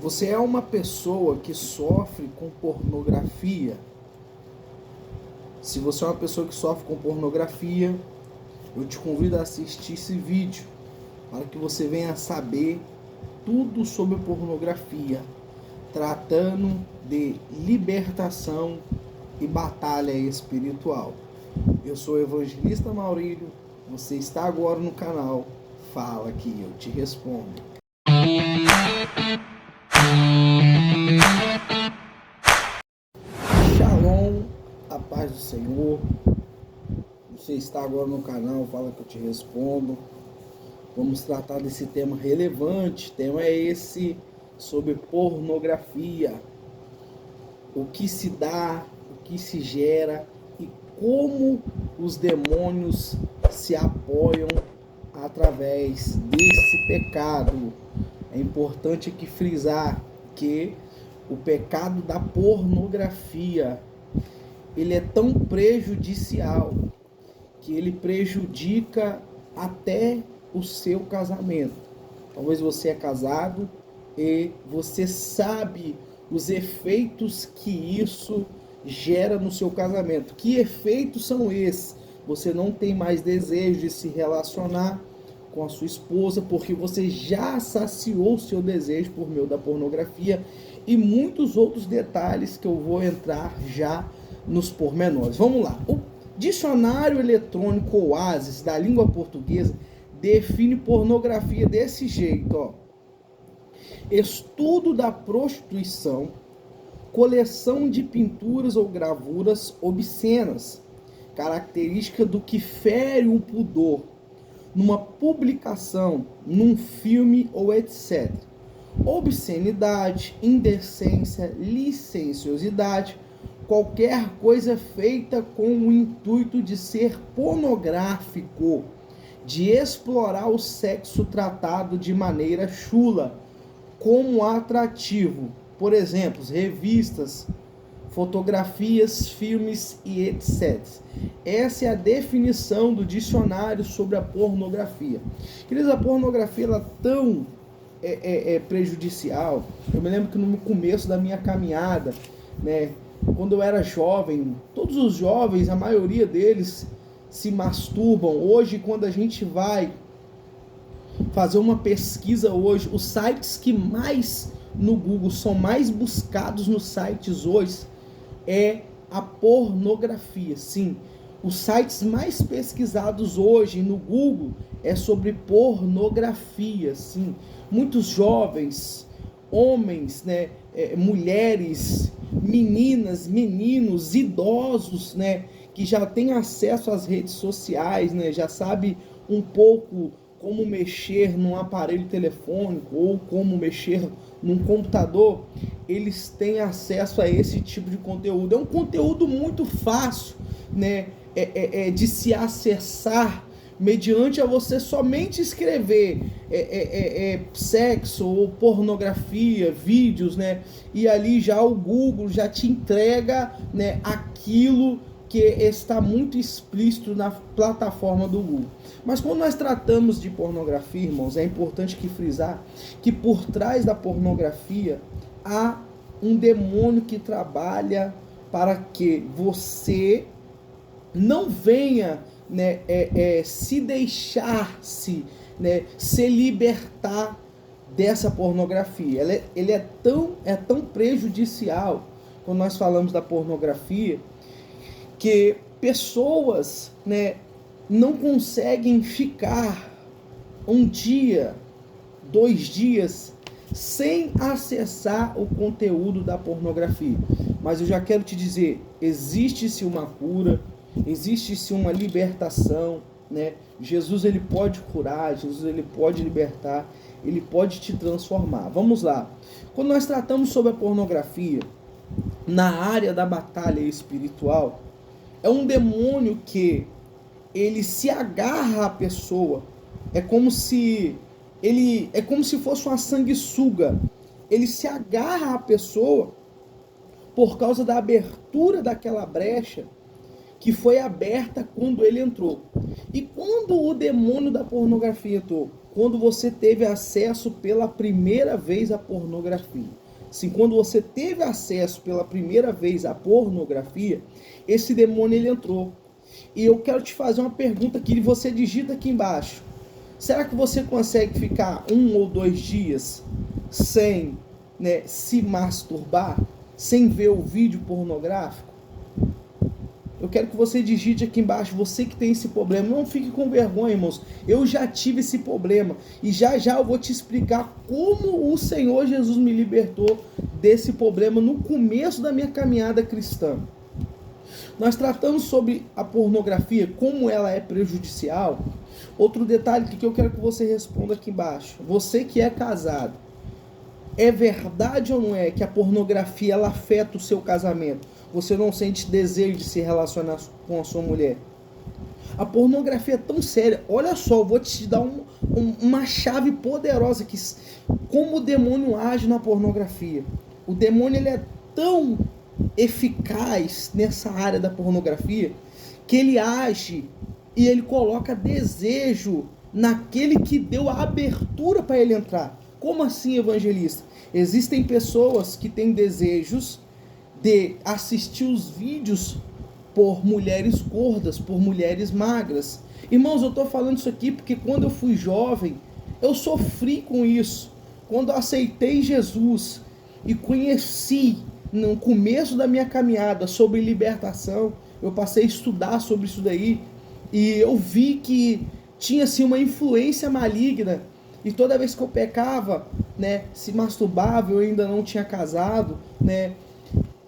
Você é uma pessoa que sofre com pornografia? Se você é uma pessoa que sofre com pornografia, eu te convido a assistir esse vídeo para que você venha saber tudo sobre pornografia, tratando de libertação e batalha espiritual. Eu sou o evangelista Maurílio, você está agora no canal Fala que eu te respondo. Shalom, a paz do Senhor. Você está agora no canal Fala que eu te respondo. Vamos tratar desse tema relevante. O tema é esse, sobre pornografia. O que se dá, o que se gera e como os demônios se apoiam através desse pecado. É importante aqui frisar que o pecado da pornografia, ele é tão prejudicial que ele prejudica até o seu casamento. Talvez você é casado e você sabe os efeitos que isso gera no seu casamento. Que efeitos são esses? Você não tem mais desejo de se relacionar com a sua esposa porque você já saciou o seu desejo por meio da pornografia e muitos outros detalhes que eu vou entrar já nos pormenores. Vamos lá. O dicionário eletrônico Oasis da língua portuguesa define pornografia desse jeito, ó. Estudo da prostituição, coleção de pinturas ou gravuras obscenas, característica do que fere o pudor, numa publicação, num filme ou etc. Obscenidade, indecência, licenciosidade, qualquer coisa feita com o intuito de ser pornográfico, de explorar o sexo tratado de maneira chula, como atrativo. Por exemplo, revistas, fotografias, filmes e etc. Essa é a definição do dicionário sobre a pornografia. Queridos, a pornografia ela é tão prejudicial. Eu me lembro que no começo da minha caminhada, né, quando eu era jovem, todos os jovens, a maioria deles se masturbam. Hoje, quando a gente vai fazer uma pesquisa hoje, os sites que mais no Google são mais buscados nos sites hoje é a pornografia. Sim, os sites mais pesquisados hoje no Google é sobre pornografia. Sim, muitos jovens, homens, né, mulheres, meninas, meninos, idosos, né, que já têm acesso às redes sociais, né, já sabe um pouco como mexer num aparelho telefônico ou como mexer num computador, eles têm acesso a esse tipo de conteúdo. É um conteúdo muito fácil, né, de se acessar mediante a você somente escrever sexo ou pornografia, vídeos, né, e ali já o Google já te entrega, né, aquilo que está muito explícito na plataforma do Google. Mas quando nós tratamos de pornografia, irmãos, é importante que frisar que por trás da pornografia há um demônio que trabalha para que você não venha, né, se deixar-se, né, se libertar dessa pornografia. Ele é tão prejudicial quando nós falamos da pornografia que pessoas, né, não conseguem ficar um dia, 2 dias sem acessar o conteúdo da pornografia. Mas eu já quero te dizer, existe-se uma cura, existe-se uma libertação, né? Jesus ele pode curar, Jesus ele pode libertar, ele pode te transformar. Vamos lá. Quando nós tratamos sobre a pornografia na área da batalha espiritual, é um demônio que ele se agarra à pessoa. É como se fosse uma sanguessuga. Ele se agarra à pessoa por causa da abertura daquela brecha que foi aberta quando ele entrou. E quando o demônio da pornografia entrou? quando você teve acesso pela primeira vez à pornografia. Sim, quando você teve acesso pela primeira vez à pornografia, esse demônio ele entrou. E eu quero te fazer uma pergunta que você digita aqui embaixo. Será que você consegue ficar 1 ou 2 dias sem, se masturbar, sem ver o vídeo pornográfico? Eu quero que você digite aqui embaixo, você que tem esse problema. Não fique com vergonha, irmãos. Eu já tive esse problema. E já já eu vou te explicar como o Senhor Jesus me libertou desse problema no começo da minha caminhada cristã. Nós tratamos sobre a pornografia, como ela é prejudicial. Outro detalhe que eu quero que você responda aqui embaixo. Você que é casado, é verdade ou não é que a pornografia ela afeta o seu casamento? Você não sente desejo de se relacionar com a sua mulher? A pornografia é tão séria. Olha só, eu vou te dar uma chave poderosa que como o demônio age na pornografia. O demônio ele é tão eficaz nessa área da pornografia que ele age e ele coloca desejo naquele que deu a abertura para ele entrar. Como assim, evangelista? Existem pessoas que têm desejos de assistir os vídeos por mulheres gordas, por mulheres magras. Irmãos, eu estou falando isso aqui porque quando eu fui jovem, eu sofri com isso. Quando eu aceitei Jesus e conheci no começo da minha caminhada sobre libertação, eu passei a estudar sobre isso daí e eu vi que tinha assim uma influência maligna. E toda vez que eu pecava, se masturbava, eu ainda não tinha casado,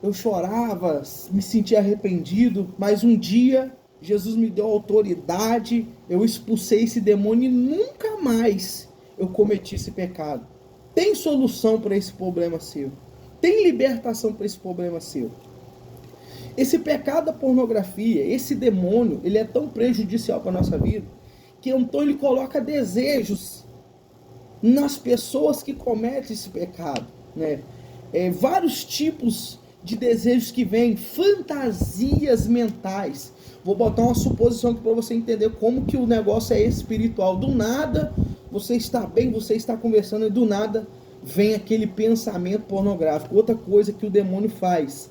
eu chorava, me sentia arrependido, mas um dia Jesus me deu autoridade, eu expulsei esse demônio e nunca mais eu cometi esse pecado. Tem solução para esse problema seu. Tem libertação para esse problema seu. Esse pecado da pornografia, esse demônio, ele é tão prejudicial para a nossa vida, que então ele coloca desejos nas pessoas que cometem esse pecado. Vários tipos de desejos que vêm, fantasias mentais. Vou botar uma suposição aqui para você entender como que o negócio é espiritual. Do nada, você está bem, você está conversando e do nada vem aquele pensamento pornográfico. Outra coisa que o demônio faz,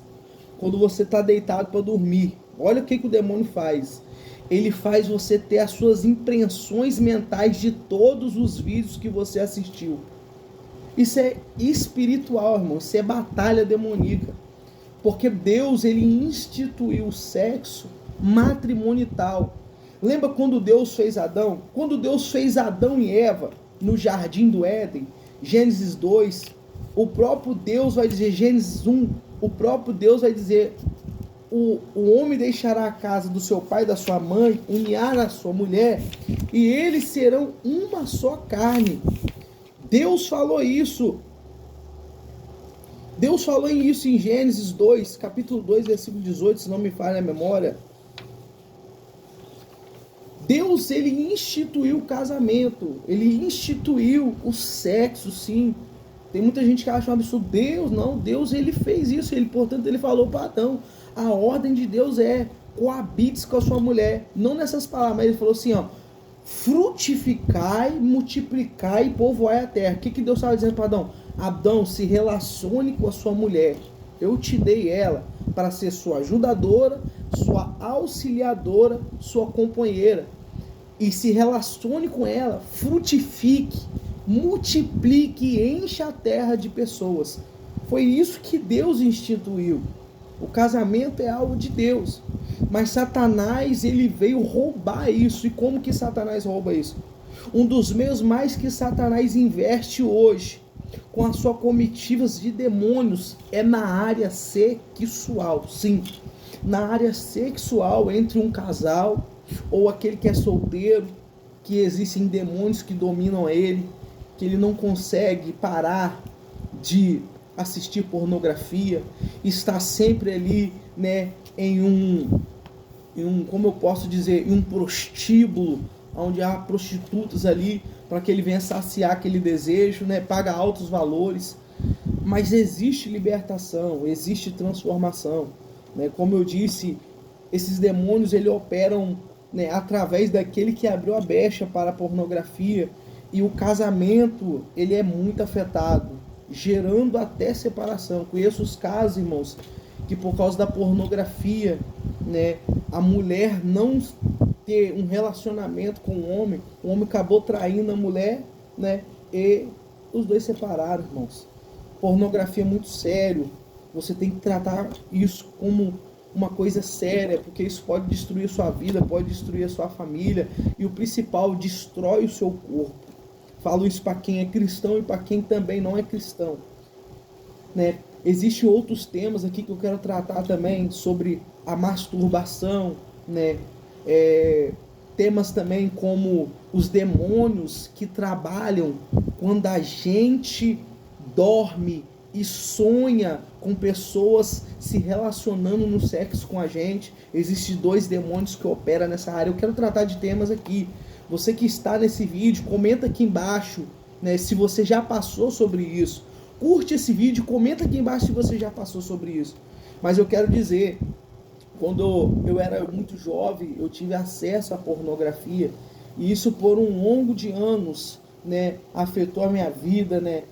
quando você está deitado para dormir, olha o que o demônio faz. Ele faz você ter as suas impressões mentais de todos os vídeos que você assistiu. Isso é espiritual, irmão. Isso é batalha demoníaca. Porque Deus, ele instituiu o sexo matrimonial. Lembra quando Deus fez Adão? Quando Deus fez Adão e Eva no jardim do Éden, Gênesis 2, o próprio Deus vai dizer, Gênesis 1, o próprio Deus vai dizer, o homem deixará a casa do seu pai e da sua mãe, unirá a sua mulher, e eles serão uma só carne. Deus falou isso. Deus falou isso em Gênesis 2, capítulo 2, versículo 18, se não me falha a memória. Deus, ele instituiu o casamento, ele instituiu o sexo, sim. Tem muita gente que acha um absurdo. Deus, não, Deus, ele fez isso, portanto, ele falou para Adão, a ordem de Deus é, coabites com a sua mulher. Não nessas palavras, mas ele falou assim, frutificai, multiplicai e povoai a terra. O que Deus estava dizendo para Adão? Adão, se relacione com a sua mulher. Eu te dei ela para ser sua ajudadora, sua auxiliadora, sua companheira. E se relacione com ela, frutifique, multiplique e encha a terra de pessoas. Foi isso que Deus instituiu. O casamento é algo de Deus. Mas Satanás, ele veio roubar isso. E como que Satanás rouba isso? Um dos meios mais que Satanás investe hoje com as suas comitivas de demônios é na área sexual. Sim, na área sexual entre um casal ou aquele que é solteiro, que existem demônios que dominam ele, que ele não consegue parar de assistir pornografia, está sempre ali, em um, como eu posso dizer, em um prostíbulo, onde há prostitutas ali, para que ele venha saciar aquele desejo, paga altos valores. Mas existe libertação, existe transformação, como eu disse, esses demônios, eles operam, através daquele que abriu a brecha para a pornografia, E o casamento, ele é muito afetado, gerando até separação. Conheço os casos, irmãos, que por causa da pornografia, né, a mulher não ter um relacionamento com o homem acabou traindo a mulher, né, e os dois separaram, irmãos. Pornografia é muito sério. Você tem que tratar isso como uma coisa séria, porque isso pode destruir a sua vida, pode destruir a sua família, e o principal, destrói o seu corpo. Falo isso para quem é cristão e para quem também não é cristão, né? Existem outros temas aqui que eu quero tratar também sobre a masturbação, né? Temas também como os demônios que trabalham quando a gente dorme e sonha com pessoas se relacionando no sexo com a gente. Existem 2 demônios que operam nessa área. Eu quero tratar de temas aqui. Você que está nesse vídeo, comenta aqui embaixo, né, se você já passou sobre isso. Curte esse vídeo, comenta aqui embaixo se você já passou sobre isso. Mas eu quero dizer, quando eu era muito jovem, eu tive acesso à pornografia, e isso por um longo de anos, né, afetou a minha vida, né,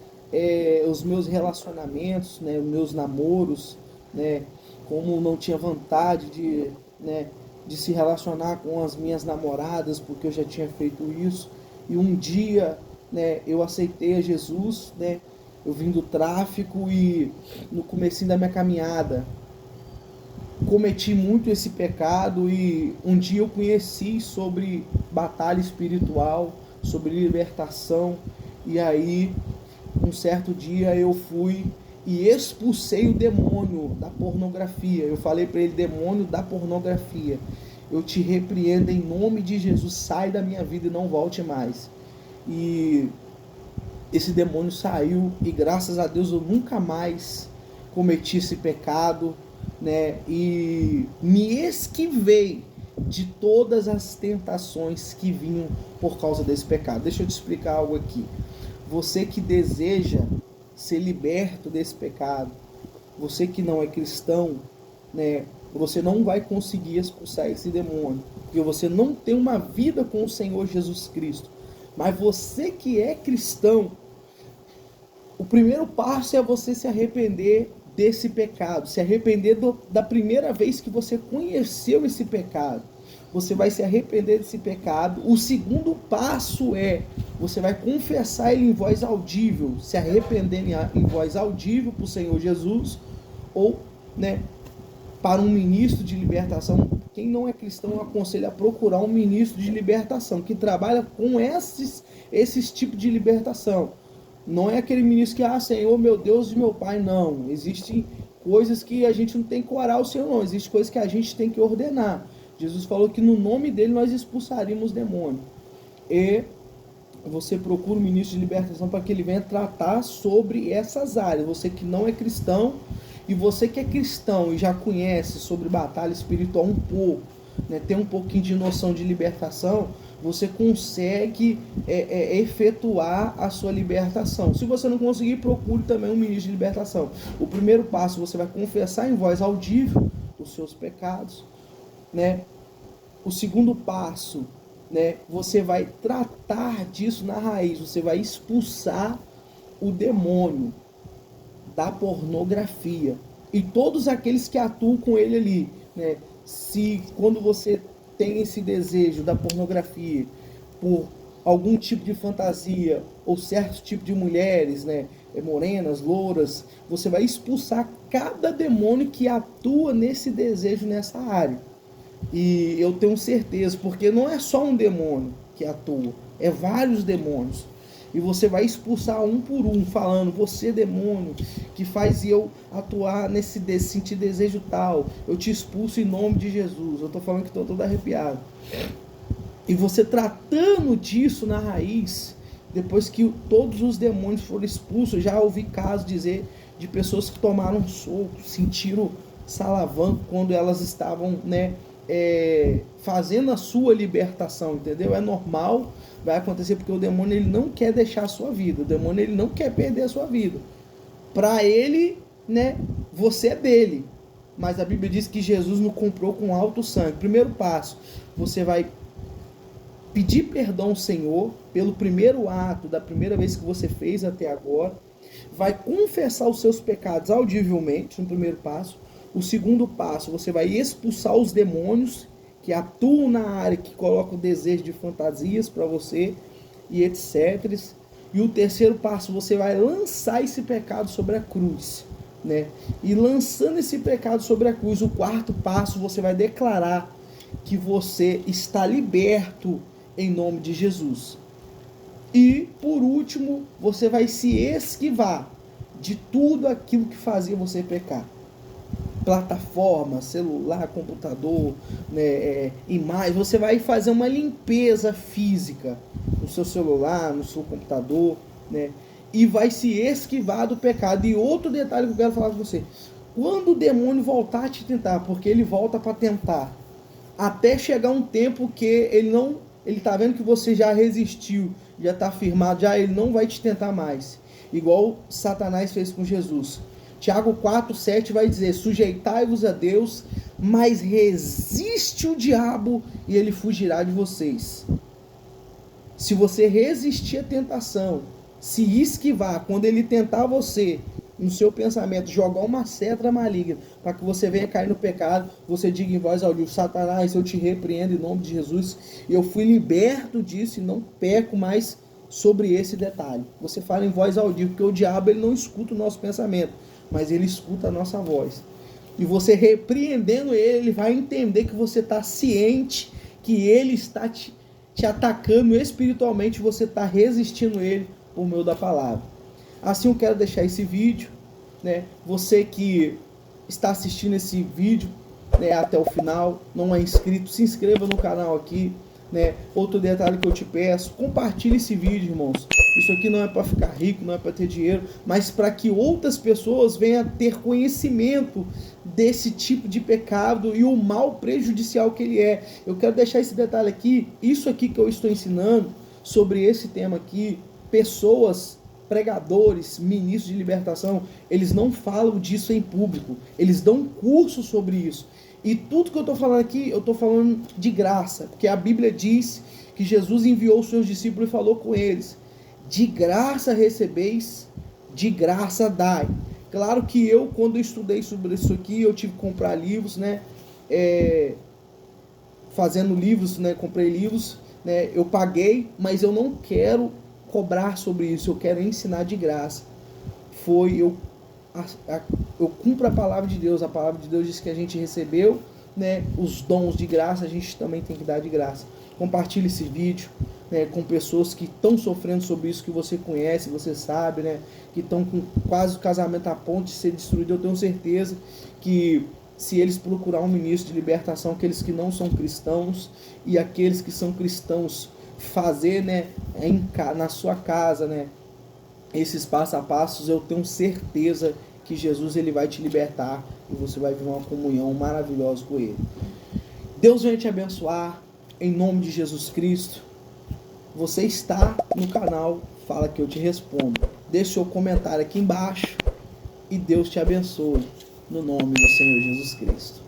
os meus relacionamentos, né, os meus namoros, né, como não tinha vontade de, né, de se relacionar com as minhas namoradas, porque eu já tinha feito isso. E um dia, né, eu aceitei a Jesus, né, eu vim do tráfico e no comecinho da minha caminhada cometi muito esse pecado, e um dia eu conheci sobre batalha espiritual, sobre libertação, e aí um certo dia eu fui e expulsei o demônio da pornografia. Eu falei para ele: demônio da pornografia, eu te repreendo em nome de Jesus, sai da minha vida e não volte mais. E esse demônio saiu, e graças a Deus eu nunca mais cometi esse pecado, né? E me esquivei de todas as tentações que vinham por causa desse pecado. Deixa eu te explicar algo aqui. Você que deseja ser liberto desse pecado, você que não é cristão, né, você não vai conseguir expulsar esse demônio, porque você não tem uma vida com o Senhor Jesus Cristo. Mas você que é cristão, o primeiro passo é você se arrepender desse pecado, se arrepender da primeira vez que você conheceu esse pecado. Você vai se arrepender desse pecado. O segundo passo é, você vai confessar ele em voz audível, se arrepender em voz audível para o Senhor Jesus, ou, né, para um ministro de libertação. Quem não é cristão, aconselha a procurar um ministro de libertação, que trabalha com esses tipos de libertação. Não é aquele ministro que, Senhor, meu Deus e meu Pai, não. Existem coisas que a gente não tem que orar ao Senhor, não. Existem coisas que a gente tem que ordenar. Jesus falou que no nome dele nós expulsaríamos demônio. E você procura um ministro de libertação para que ele venha tratar sobre essas áreas. Você que não é cristão, e você que é cristão e já conhece sobre batalha espiritual um pouco, né, tem um pouquinho de noção de libertação, você consegue efetuar a sua libertação. Se você não conseguir, procure também um ministro de libertação. O primeiro passo, você vai confessar em voz audível os seus pecados, né? O segundo passo, né, você vai tratar disso na raiz, você vai expulsar o demônio da pornografia e todos aqueles que atuam com ele ali, né? Se quando você tem esse desejo da pornografia por algum tipo de fantasia ou certo tipo de mulheres, né, morenas, louras, você vai expulsar cada demônio que atua nesse desejo, nessa área. E eu tenho certeza, porque não é só um demônio que atua, é vários demônios. E você vai expulsar um por um, falando: você, demônio, que faz eu atuar sentir desejo tal, eu te expulso em nome de Jesus. Eu estou falando que estou todo arrepiado. E você tratando disso na raiz, depois que todos os demônios foram expulsos, já ouvi casos dizer de pessoas que tomaram soco, sentiram salavanco quando elas estavam, né, fazendo a sua libertação, entendeu? É normal, vai acontecer, porque o demônio ele não quer deixar a sua vida, o demônio ele não quer perder a sua vida. Para ele, né, você é dele, mas a Bíblia diz que Jesus nos comprou com alto sangue. Primeiro passo, você vai pedir perdão ao Senhor pelo primeiro ato, da primeira vez que você fez até agora, vai confessar os seus pecados audivelmente, no primeiro passo. O segundo passo, você vai expulsar os demônios que atuam na área, que colocam o desejo de fantasias para você e etc. E o terceiro passo, você vai lançar esse pecado sobre a cruz, né? E lançando esse pecado sobre a cruz, o quarto passo, você vai declarar que você está liberto em nome de Jesus. E, por último, você vai se esquivar de tudo aquilo que fazia você pecar. Plataforma, celular, computador, né, imagem. Você vai fazer uma limpeza física no seu celular, no seu computador, né, e vai se esquivar do pecado. E outro detalhe que eu quero falar com você: quando o demônio voltar a te tentar, porque ele volta para tentar, até chegar um tempo que ele tá vendo que você já resistiu, já está firmado, já ele não vai te tentar mais. Igual Satanás fez com Jesus. Tiago 4,7 vai dizer: sujeitai-vos a Deus, mas resiste o diabo e ele fugirá de vocês. Se você resistir à tentação, se esquivar, quando ele tentar você, no seu pensamento, jogar uma seta maligna para que você venha cair no pecado, você diga em voz audível: Satanás, eu te repreendo em nome de Jesus, eu fui liberto disso e não peco mais sobre esse detalhe. Você fala em voz audível, porque o diabo ele não escuta o nosso pensamento, mas ele escuta a nossa voz. E você repreendendo ele vai entender que você está ciente que ele está te atacando espiritualmente, você está resistindo ele por meio da palavra. Assim eu quero deixar esse vídeo, né? Você que está assistindo esse vídeo, né, até o final, não é inscrito, se inscreva no canal aqui, né? Outro detalhe que eu te peço: compartilhe esse vídeo, irmãos. Isso aqui não é para ficar rico, não é para ter dinheiro, mas para que outras pessoas venham a ter conhecimento desse tipo de pecado e o mal prejudicial que ele é. Eu quero deixar esse detalhe aqui: isso aqui que eu estou ensinando sobre esse tema aqui, pessoas, pregadores, ministros de libertação, eles não falam disso em público, eles dão curso sobre isso. E tudo que eu estou falando aqui, eu estou falando de graça, porque a Bíblia diz que Jesus enviou os seus discípulos e falou com eles: de graça recebeis, de graça dai. Claro que eu, quando eu estudei sobre isso aqui, eu tive que comprar livros, né? Fazendo livros, né? Comprei livros, né? Eu paguei, mas eu não quero cobrar sobre isso, eu quero ensinar de graça. Eu cumpro a palavra de Deus. A palavra de Deus diz que a gente recebeu, né, os dons de graça, a gente também tem que dar de graça. Compartilhe esse vídeo, né, com pessoas que estão sofrendo sobre isso, que você conhece, você sabe, né, que estão com quase o casamento a ponto de ser destruído. Eu tenho certeza que se eles procurar um ministro de libertação, aqueles que não são cristãos e aqueles que são cristãos, fazer, né, na sua casa, né, esses passo a passos, eu tenho certeza que Jesus ele vai te libertar e você vai viver uma comunhão maravilhosa com ele. Deus venha te abençoar em nome de Jesus Cristo. Você está no canal Fala que eu te respondo. Deixe seu comentário aqui embaixo e Deus te abençoe no nome do Senhor Jesus Cristo.